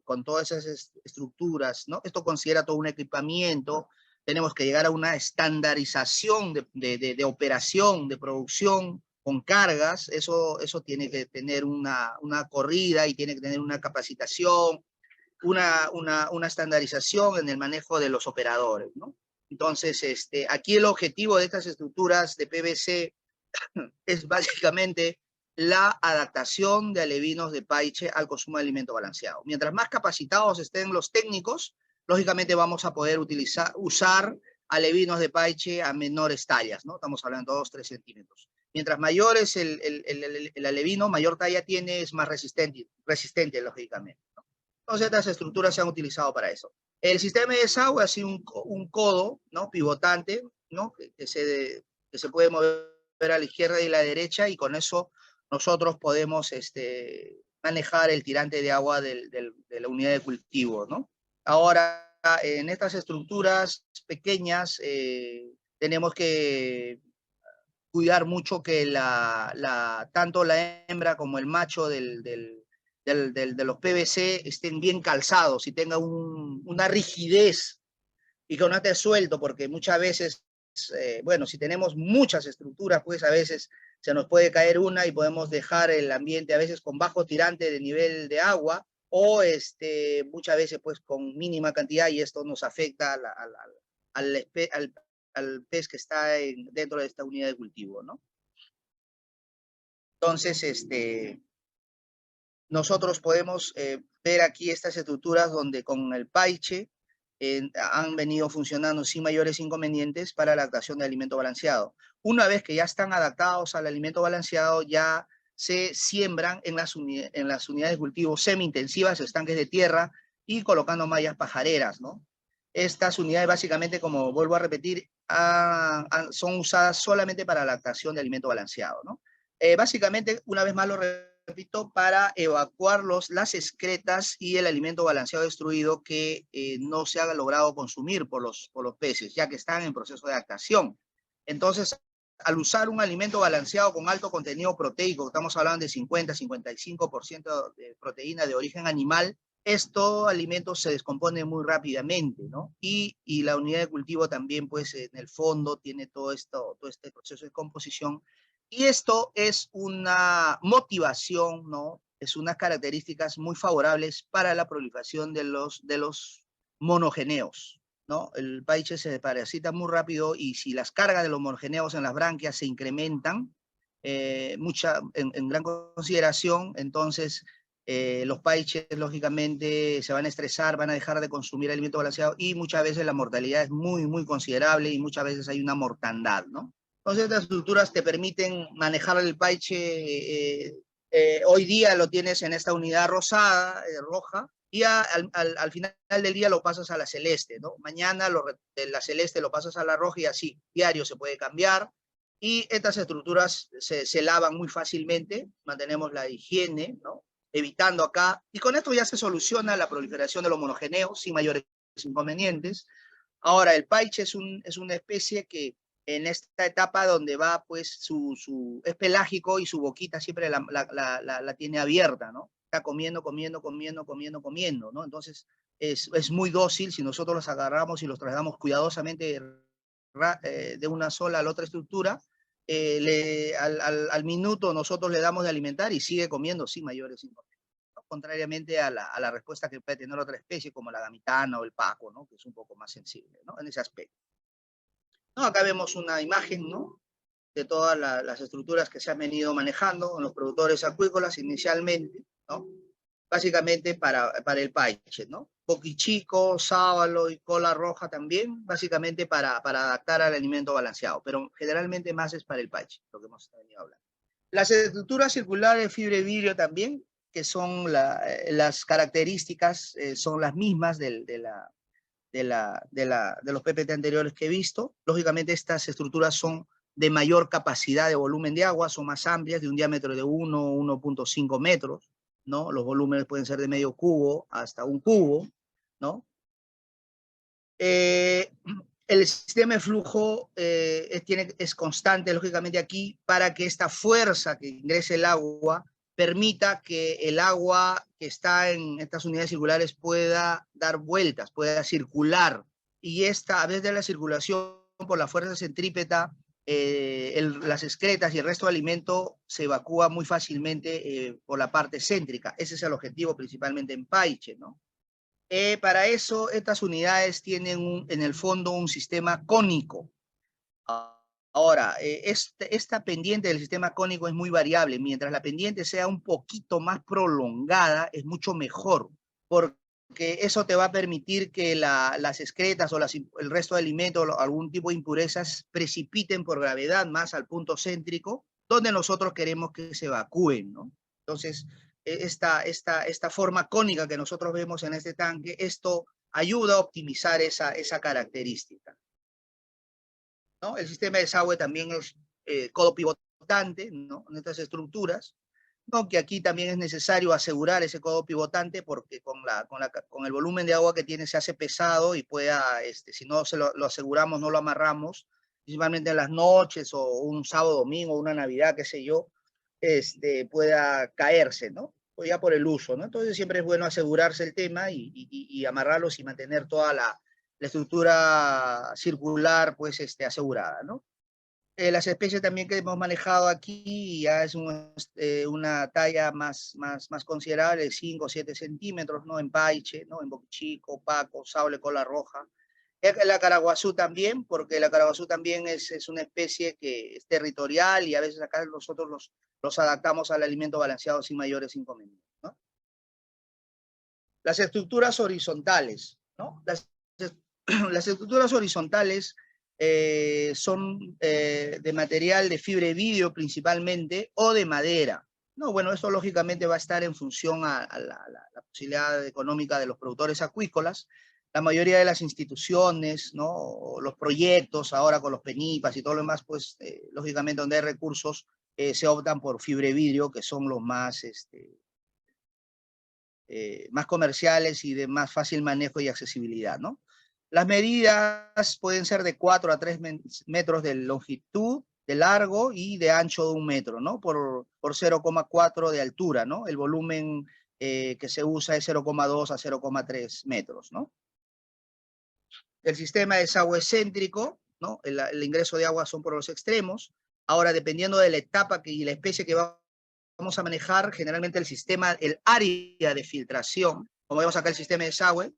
con todas esas estructuras, ¿no? Esto considera todo un equipamiento. Tenemos que llegar a una estandarización de operación, de producción con cargas. Eso tiene que tener una corrida y tiene que tener una capacitación, una estandarización en el manejo de los operadores, ¿no? Entonces, aquí el objetivo de estas estructuras de PVC es básicamente la adaptación de alevinos de paiche al consumo de alimento balanceado. Mientras más capacitados estén los técnicos, lógicamente vamos a poder usar alevinos de paiche a menores tallas, ¿no? Estamos hablando de 2, 3 centímetros. Mientras mayor es el alevino, mayor talla tiene, es más resistente lógicamente, ¿no? Entonces estas estructuras se han utilizado para eso. El sistema de desagüe ha sido un codo, ¿no? Pivotante, ¿no? Que se puede mover a la izquierda y la derecha, y con eso nosotros podemos manejar el tirante de agua de la unidad de cultivo, ¿no? Ahora, en estas estructuras pequeñas, tenemos que cuidar mucho que tanto la hembra como el macho de los PVC estén bien calzados y tengan una rigidez y que no esté suelto, porque muchas veces, bueno, si tenemos muchas estructuras, pues a veces se nos puede caer una y podemos dejar el ambiente a veces con bajo tirante de nivel de agua, o muchas veces pues con mínima cantidad, y esto nos afecta al pez que está dentro de esta unidad de cultivo, ¿no? Entonces, nosotros podemos ver aquí estas estructuras donde con el paiche han venido funcionando sin mayores inconvenientes para la adaptación de alimento balanceado. Una vez que ya están adaptados al alimento balanceado, ya se siembran en las unidades de cultivo semi-intensivas, estanques de tierra, y colocando mallas pajareras, ¿no? Estas unidades básicamente, como vuelvo a repetir, son usadas solamente para la adaptación de alimento balanceado, ¿no? Básicamente, una vez más lo repito, para evacuar las excretas y el alimento balanceado destruido que no se ha logrado consumir por los peces, ya que están en proceso de adaptación. Entonces, al usar un alimento balanceado con alto contenido proteico, estamos hablando de 50-55% de proteína de origen animal, estos alimentos se descomponen muy rápidamente, ¿no? Y la unidad de cultivo también, pues, en el fondo tiene todo este proceso de composición. Y esto es una motivación, ¿no?, es unas características muy favorables para la proliferación de los monogeneos, ¿no? El paiche se parasita muy rápido y si las cargas de los monogeneos en las branquias se incrementan en gran consideración, entonces los paiches lógicamente se van a estresar, van a dejar de consumir alimento balanceado y muchas veces la mortalidad es muy, muy considerable y muchas veces hay una mortandad, ¿no? Entonces estas estructuras te permiten manejar el paiche, hoy día lo tienes en esta unidad rosada, roja, y al final del día lo pasas a la celeste, ¿no? Mañana de la celeste lo pasas a la roja y así, diario se puede cambiar. Y estas estructuras se lavan muy fácilmente, mantenemos la higiene, ¿no? Evitando acá, y con esto ya se soluciona la proliferación de los monogeneos sin mayores inconvenientes. Ahora, el paiche es una especie que en esta etapa donde va, pues, es pelágico y su boquita siempre la tiene abierta, ¿no? Está comiendo, ¿no? Entonces, es muy dócil si nosotros los agarramos y los trasladamos cuidadosamente de una sola a la otra estructura, al minuto nosotros le damos de alimentar y sigue comiendo sin mayores inconvenientes, ¿no? Contrariamente a la respuesta que puede tener otra especie como la gamitana o el paco, ¿no? Que es un poco más sensible, ¿no? En ese aspecto. ¿No? Acá vemos una imagen, ¿no? De todas las estructuras que se han venido manejando en los productores acuícolas inicialmente, ¿no? Básicamente para el paiche, ¿no? Boquichico, sábalo y cola roja también, básicamente para adaptar al alimento balanceado, pero generalmente más es para el paiche, lo que hemos venido hablando. Las estructuras circulares de fibra de vidrio también, que son las características, son las mismas de los PPT anteriores que he visto. Lógicamente estas estructuras son de mayor capacidad de volumen de agua, son más amplias, de un diámetro de 1.5 metros, ¿no? Los volúmenes pueden ser de medio cubo hasta un cubo, ¿no? El sistema de flujo es constante, lógicamente, aquí para que esta fuerza que ingrese el agua permita que el agua que está en estas unidades circulares pueda dar vueltas, pueda circular. Y a vez de la circulación por la fuerza centrípeta, las excretas y el resto de alimento se evacúa muy fácilmente por la parte céntrica. Ese es el objetivo principalmente en paiche, ¿no? Para eso, estas unidades tienen en el fondo un sistema cónico. Ahora, esta pendiente del sistema cónico es muy variable. Mientras la pendiente sea un poquito más prolongada, es mucho mejor, porque eso te va a permitir que las excretas o el resto de alimentos o algún tipo de impurezas precipiten por gravedad más al punto céntrico, donde nosotros queremos que se evacúen, ¿no? Entonces, esta forma cónica que nosotros vemos en este tanque, esto ayuda a optimizar esa característica, ¿no? El sistema de desagüe también es codo pivotante, ¿no? En estas estructuras, ¿no? Que aquí también es necesario asegurar ese codo pivotante porque con el volumen de agua que tiene se hace pesado y si no lo aseguramos, no lo amarramos, principalmente en las noches o un sábado, domingo, una Navidad, qué sé yo, pueda caerse, ¿no? O ya por el uso, ¿no? Entonces siempre es bueno asegurarse el tema y amarrarlos y mantener toda la estructura circular, pues, asegurada, ¿no? Las especies también que hemos manejado aquí ya es una talla más considerable, 5 o 7 centímetros, ¿no? En paiche, ¿no? En boquichico, paco, sable, cola roja. La caraguazú también, porque la caraguazú también es una especie que es territorial y a veces acá nosotros los adaptamos al alimento balanceado sin mayores inconvenientes, ¿no? Las estructuras horizontales, ¿no? Las estructuras horizontales son de material de fibra de vidrio principalmente o de madera. No, bueno, esto lógicamente va a estar en función a la posibilidad económica de los productores acuícolas. La mayoría de las instituciones, ¿no? Los proyectos ahora con los PENIPAS y todo lo demás, pues lógicamente donde hay recursos se optan por fibra de vidrio, que son los más comerciales y de más fácil manejo y accesibilidad, ¿no? Las medidas pueden ser de 4 a 3 metros de longitud, de largo y de ancho de 1 metro, ¿no? Por 0,4 de altura, ¿no? El volumen que se usa es 0,2 a 0,3 metros, ¿no? El sistema de desagüe céntrico, ¿no? El ingreso de agua son por los extremos. Ahora, dependiendo de la etapa y la especie que va vamos a manejar generalmente el sistema, el área de filtración. Como vemos acá el sistema de desagüe,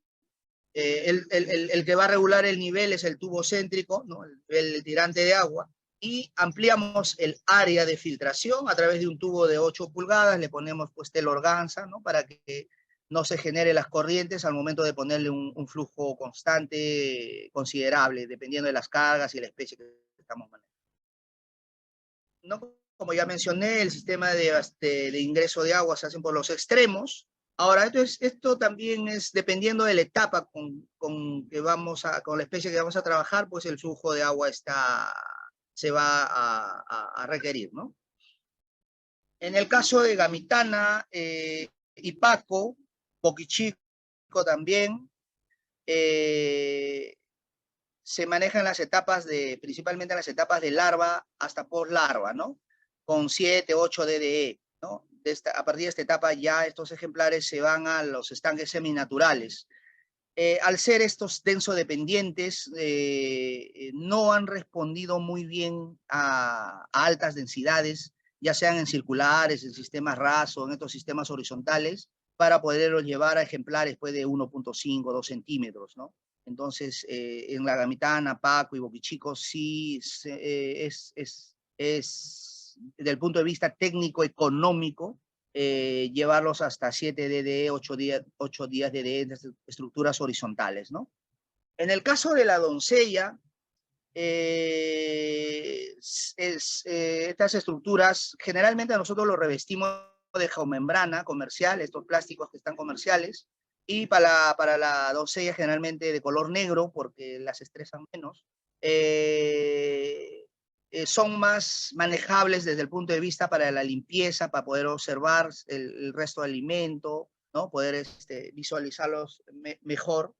el que va a regular el nivel es el tubo céntrico, ¿no? El tirante de agua, y ampliamos el área de filtración a través de un tubo de 8 pulgadas, le ponemos pues tela organza, ¿no? Para que no se genere las corrientes al momento de ponerle un flujo constante considerable, dependiendo de las cargas y la especie que estamos manejando. ¿No? Como ya mencioné, el sistema de ingreso de agua se hace por los extremos. Ahora, esto también es dependiendo de la etapa con la especie que vamos a trabajar, pues el flujo de agua se va a requerir, ¿no? En el caso de Gamitana, Ipaco, Poquichico también, se manejan las etapas principalmente en las etapas de larva hasta post-larva, ¿no? Con 7, 8 DDE, ¿no? A partir de esta etapa ya estos ejemplares se van a los estanques seminaturales. Al ser estos densodependientes, no han respondido muy bien a altas densidades, ya sean en circulares, en sistemas rasos, en estos sistemas horizontales, para poderlos llevar a ejemplares pues, de 1.5, 2 centímetros, ¿no? Entonces, en la Gamitana, Paco y Boquichico, sí es, desde el punto de vista técnico-económico, llevarlos hasta 7 DDE, 8 días DDE de estructuras horizontales, ¿no? En el caso de la doncella, estas estructuras, generalmente nosotros lo revestimos de geomembrana comercial, estos plásticos que están comerciales, y para la doncella generalmente de color negro, porque las estresan menos. Son más manejables desde el punto de vista para la limpieza, para poder observar el resto del alimento, ¿no? Poder visualizarlos mejor.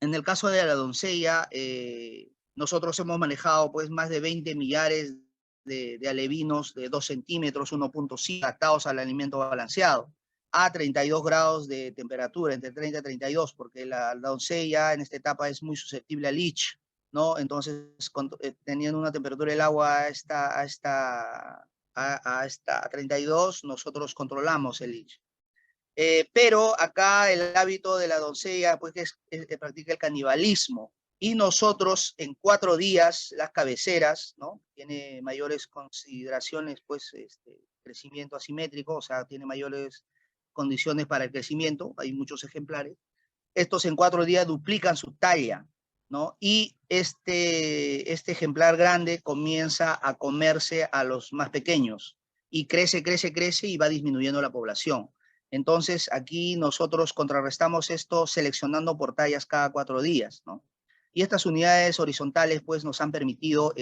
En el caso de la doncella, nosotros hemos manejado pues más de 20 millares de alevinos de 2 centímetros, 1.5, adaptados al alimento balanceado, a 32 grados de temperatura, entre 30 y 32, porque la doncella en esta etapa es muy susceptible al leach, ¿no? Entonces, teniendo una temperatura del agua a 32, nosotros controlamos el leach. Pero acá el hábito de la doncella, pues, que practica el canibalismo. Y nosotros en 4 días, las cabeceras, ¿no? Tiene mayores consideraciones, pues, crecimiento asimétrico, o sea, tiene mayores condiciones para el crecimiento, hay muchos ejemplares. Estos en 4 días duplican su talla, ¿no? Y este ejemplar grande comienza a comerse a los más pequeños y crece, crece, crece y va disminuyendo la población. Entonces, aquí nosotros contrarrestamos esto seleccionando por tallas cada 4 días, ¿no? Y estas unidades horizontales, pues, nos han permitido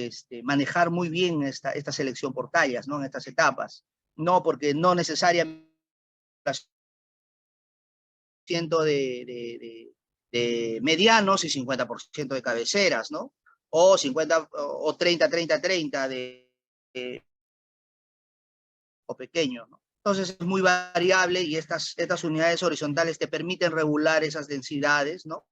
manejar muy bien esta selección por tallas, ¿no? En estas etapas. No, porque no necesariamente de medianos y 50% de cabeceras, ¿no? O 50 o 30, 30, 30 o pequeños, ¿no? Entonces es muy variable y estas unidades horizontales te permiten regular esas densidades, ¿no?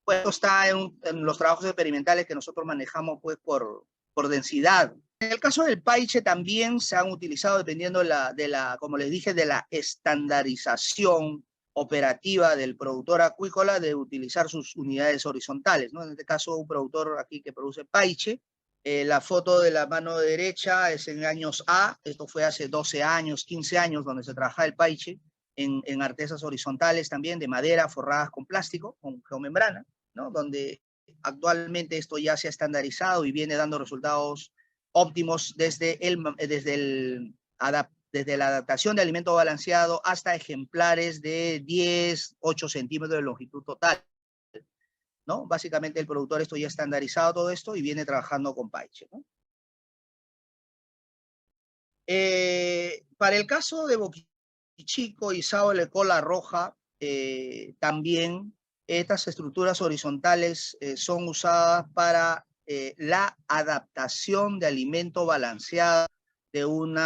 Pues esto está en los trabajos experimentales que nosotros manejamos pues por densidad. En el caso del paiche también se han utilizado, dependiendo como les dije, de la estandarización operativa del productor acuícola, de utilizar sus unidades horizontales, ¿no? En este caso, un productor aquí que produce paiche. La foto de la mano derecha es en años A, esto fue hace 12 años, 15 años, donde se trabajaba el paiche en artesas horizontales también, de madera, forradas con plástico, con geomembrana, ¿no? Donde actualmente esto ya se ha estandarizado y viene dando resultados óptimos desde la adaptación de alimento balanceado hasta ejemplares de 10, 8 centímetros de longitud total, ¿no? Básicamente el productor esto ya ha estandarizado todo esto y viene trabajando con paiche, ¿no? Para el caso de Boquichico y Sao de Cola Roja, también estas estructuras horizontales son usadas para la adaptación de alimento balanceado de un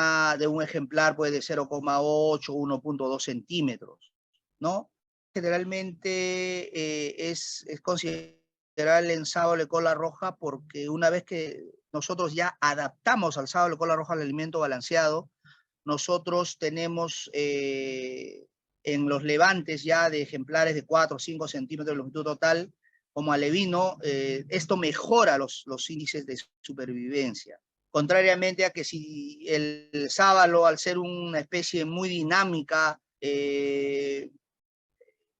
ejemplar pues, de 0,8, 1.2 centímetros, ¿no? Generalmente es considerable en Sao de Cola Roja porque una vez que nosotros ya adaptamos al sábalo de cola roja al alimento balanceado, nosotros tenemos en los levantes ya de ejemplares de 4 o 5 centímetros de longitud total, como alevino, esto mejora los índices de supervivencia. Contrariamente a que si el sábalo, al ser una especie muy dinámica,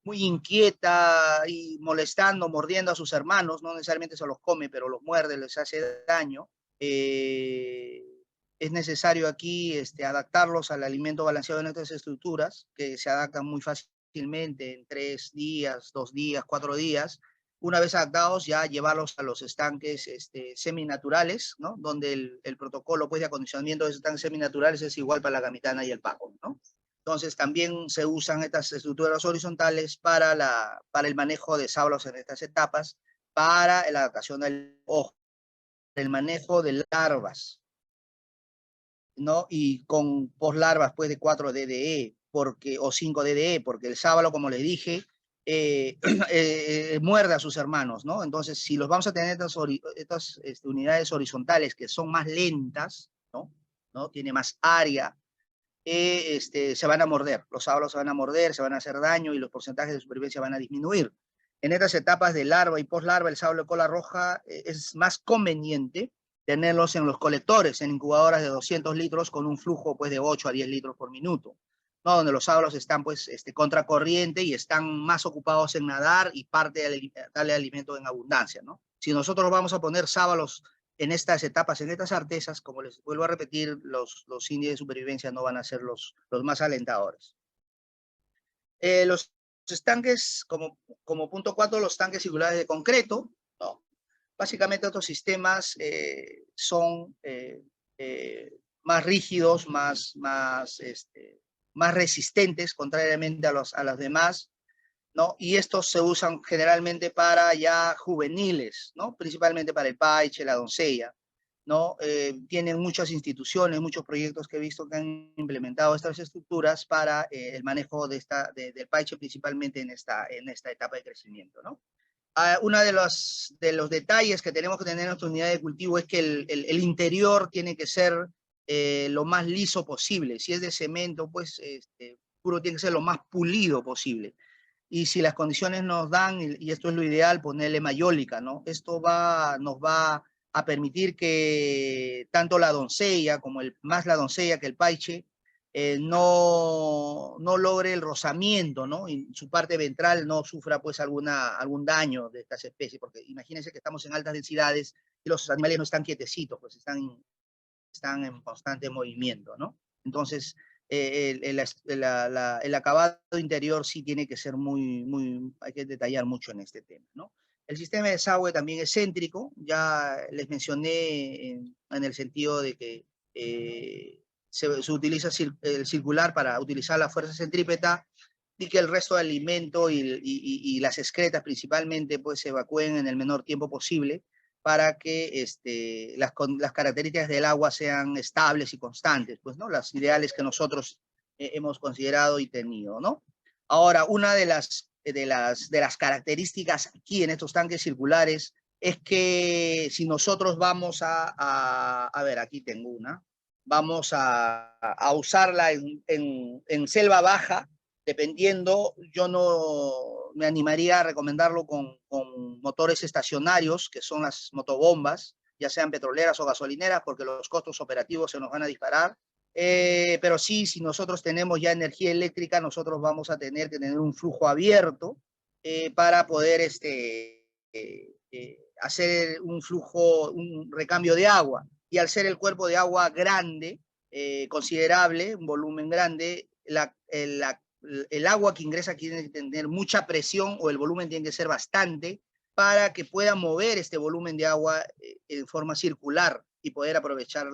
muy inquieta y molestando, mordiendo a sus hermanos, no necesariamente se los come, pero los muerde, les hace daño, es necesario aquí adaptarlos al alimento balanceado en estas estructuras, que se adaptan muy fácilmente en 3 días, 2 días, 4 días. Una vez adaptados, ya llevarlos a los estanques seminaturales, ¿no? Donde el protocolo pues, de acondicionamiento de esos estanques seminaturales es igual para la gamitana y el paco, ¿no? Entonces también se usan estas estructuras horizontales para el manejo de sábalos en estas etapas, para la adaptación del ojo, el manejo de larvas, ¿no? Y con poslarvas pues de 4 DDE o 5 DDE, porque el sábalo, como les dije, muerde a sus hermanos, ¿no? Entonces, si los vamos a tener estas unidades horizontales que son más lentas, ¿no? Tiene más área, se van a morder, los sábalos se van a morder, se van a hacer daño y los porcentajes de supervivencia van a disminuir. En estas etapas de larva y poslarva, el sábalo de cola roja es más conveniente tenerlos en los colectores, en incubadoras de 200 litros con un flujo pues, de 8 a 10 litros por minuto, ¿no? Donde los sábalos están pues, contracorriente y están más ocupados en nadar y parte de darle alimento en abundancia, ¿no? Si nosotros vamos a poner sábalos en estas etapas, en estas artesas, como les vuelvo a repetir, los índices de supervivencia no van a ser los más alentadores. Los estanques, como punto 4, los tanques circulares de concreto, ¿no? Básicamente estos sistemas son más rígidos, más resistentes, contrariamente a los demás, ¿no? Y estos se usan generalmente para ya juveniles, ¿no? Principalmente para el paiche, la doncella, ¿no? Tienen muchas instituciones, muchos proyectos que he visto que han implementado estas estructuras para el manejo del paiche, principalmente en esta etapa de crecimiento, ¿no? Uno de los detalles que tenemos que tener en nuestra unidad de cultivo es que el interior tiene que ser lo más liso posible. Si es de cemento, pues puro tiene que ser lo más pulido posible. Y si las condiciones nos dan, y esto es lo ideal, ponerle mayólica, ¿no? Esto nos va a permitir que tanto la doncella, más la doncella que el paiche, no logre el rozamiento, ¿no? Y su parte ventral no sufra pues algún daño de estas especies, porque imagínense que estamos en altas densidades y los animales no están quietecitos, pues están en constante movimiento, ¿no? Entonces, el acabado interior sí tiene que ser hay que detallar mucho en este tema, ¿no? El sistema de desagüe también es céntrico, ya les mencioné en el sentido de que se utiliza el circular para utilizar la fuerza centrípeta y que el resto de alimento y las excretas principalmente pues se evacúen en el menor tiempo posible para que las características del agua sean estables y constantes, pues, ¿no? Las ideales que nosotros hemos considerado y tenido, ¿no? Ahora, una de las características aquí en estos tanques circulares es que si nosotros vamos a ver, aquí tengo una, vamos a usarla en selva baja, dependiendo, yo no me animaría a recomendarlo con motores estacionarios, que son las motobombas, ya sean petroleras o gasolineras, porque los costos operativos se nos van a disparar. Pero sí, si nosotros tenemos ya energía eléctrica, nosotros vamos a tener que tener un flujo abierto para poder hacer un recambio de agua. Y al ser el cuerpo de agua grande, considerable, un volumen grande, el agua que ingresa tiene que tener mucha presión o el volumen tiene que ser bastante para que pueda mover este volumen de agua en forma circular y poder aprovechar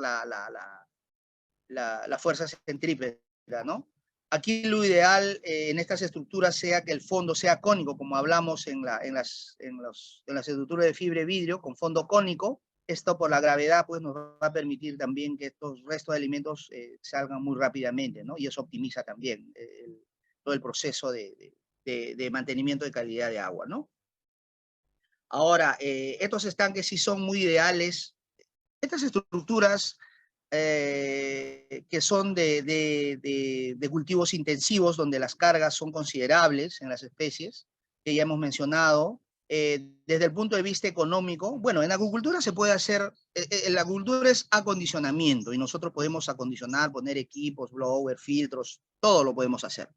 la fuerza centrípeta, ¿no? Aquí lo ideal en estas estructuras sea que el fondo sea cónico, como hablamos en las estructuras de fibra de vidrio, con fondo cónico. Esto por la gravedad pues nos va a permitir también que estos restos de alimentos salgan muy rápidamente, ¿no? Y eso optimiza también todo el proceso de mantenimiento de calidad de agua, ¿no? Ahora, estos estanques sí son muy ideales. Estas estructuras que son de cultivos intensivos, donde las cargas son considerables en las especies, que ya hemos mencionado. Desde el punto de vista económico, bueno, en acuicultura se puede hacer, la acuicultura es acondicionamiento, y nosotros podemos acondicionar, poner equipos, blower, filtros, todo lo podemos hacer.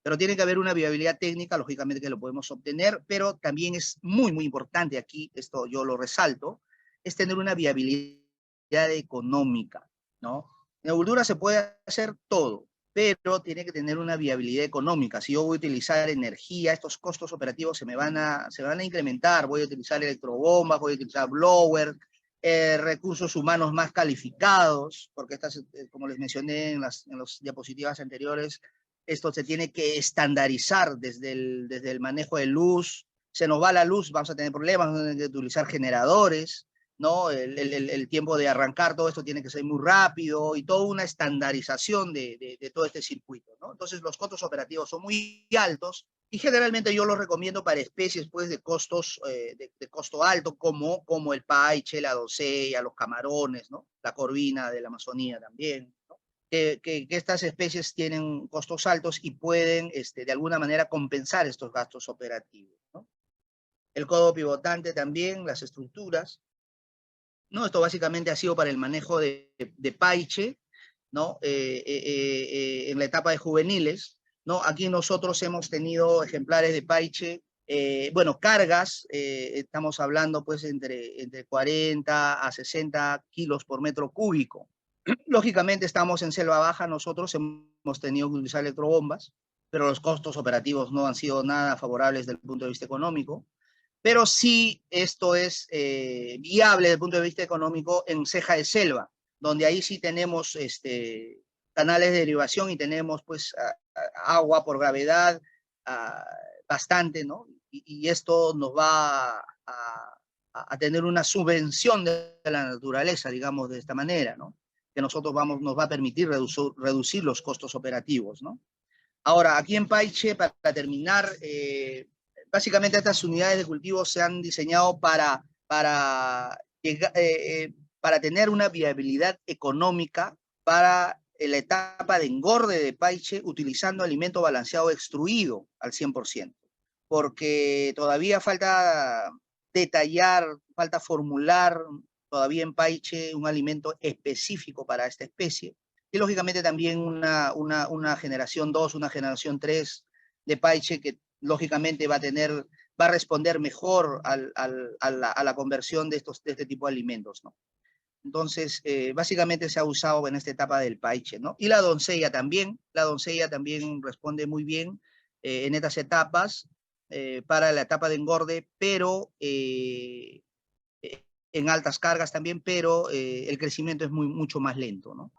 Pero tiene que haber una viabilidad técnica, lógicamente que lo podemos obtener, pero también es muy, muy importante aquí, esto yo lo resalto, es tener una viabilidad económica, ¿no? En agricultura se puede hacer todo, pero tiene que tener una viabilidad económica. Si yo voy a utilizar energía, estos costos operativos se van a incrementar. Voy a utilizar electrobombas, voy a utilizar blower, recursos humanos más calificados, porque estas, como les mencioné en las diapositivas anteriores, esto se tiene que estandarizar desde el manejo de luz. Se nos va la luz, vamos a tener problemas, vamos a tener que utilizar generadores, ¿no? El tiempo de arrancar todo esto tiene que ser muy rápido, y toda una estandarización de todo este circuito, ¿no? Entonces los costos operativos son muy altos, y generalmente yo los recomiendo para especies pues de costos, de costo alto, como el paiche, la doncella, los camarones, ¿no? La corvina de la Amazonía también, ¿no? Que estas especies tienen costos altos y pueden de alguna manera compensar estos gastos operativos, ¿no? El codo pivotante también, las estructuras, ¿no? Esto básicamente ha sido para el manejo de paiche, ¿no? En la etapa de juveniles, ¿no? Aquí nosotros hemos tenido ejemplares de paiche, bueno, cargas, estamos hablando pues entre 40 a 60 kilos por metro cúbico. Lógicamente estamos en selva baja, nosotros hemos tenido que utilizar electrobombas, pero los costos operativos no han sido nada favorables desde el punto de vista económico. Pero sí esto es viable desde el punto de vista económico en ceja de selva, donde ahí sí tenemos canales de derivación y tenemos pues agua por gravedad bastante, ¿no? Y esto nos va a tener una subvención de la naturaleza, digamos, de esta manera, ¿no? Que nosotros nos va a permitir reducir los costos operativos, ¿no? Ahora, aquí en Paiche, para terminar, básicamente estas unidades de cultivo se han diseñado para tener una viabilidad económica para la etapa de engorde de Paiche, utilizando alimento balanceado extruido al 100%, porque todavía falta detallar, falta formular todavía en Paiche un alimento específico para esta especie, y lógicamente también una generación 2, una generación 3 de paiche que lógicamente va a responder mejor a la conversión de este tipo de alimentos, ¿no? Entonces, básicamente se ha usado en esta etapa del paiche, ¿no? Y la doncella también responde muy bien en estas etapas para la etapa de engorde, pero en altas cargas también, pero el crecimiento es mucho más lento, ¿no?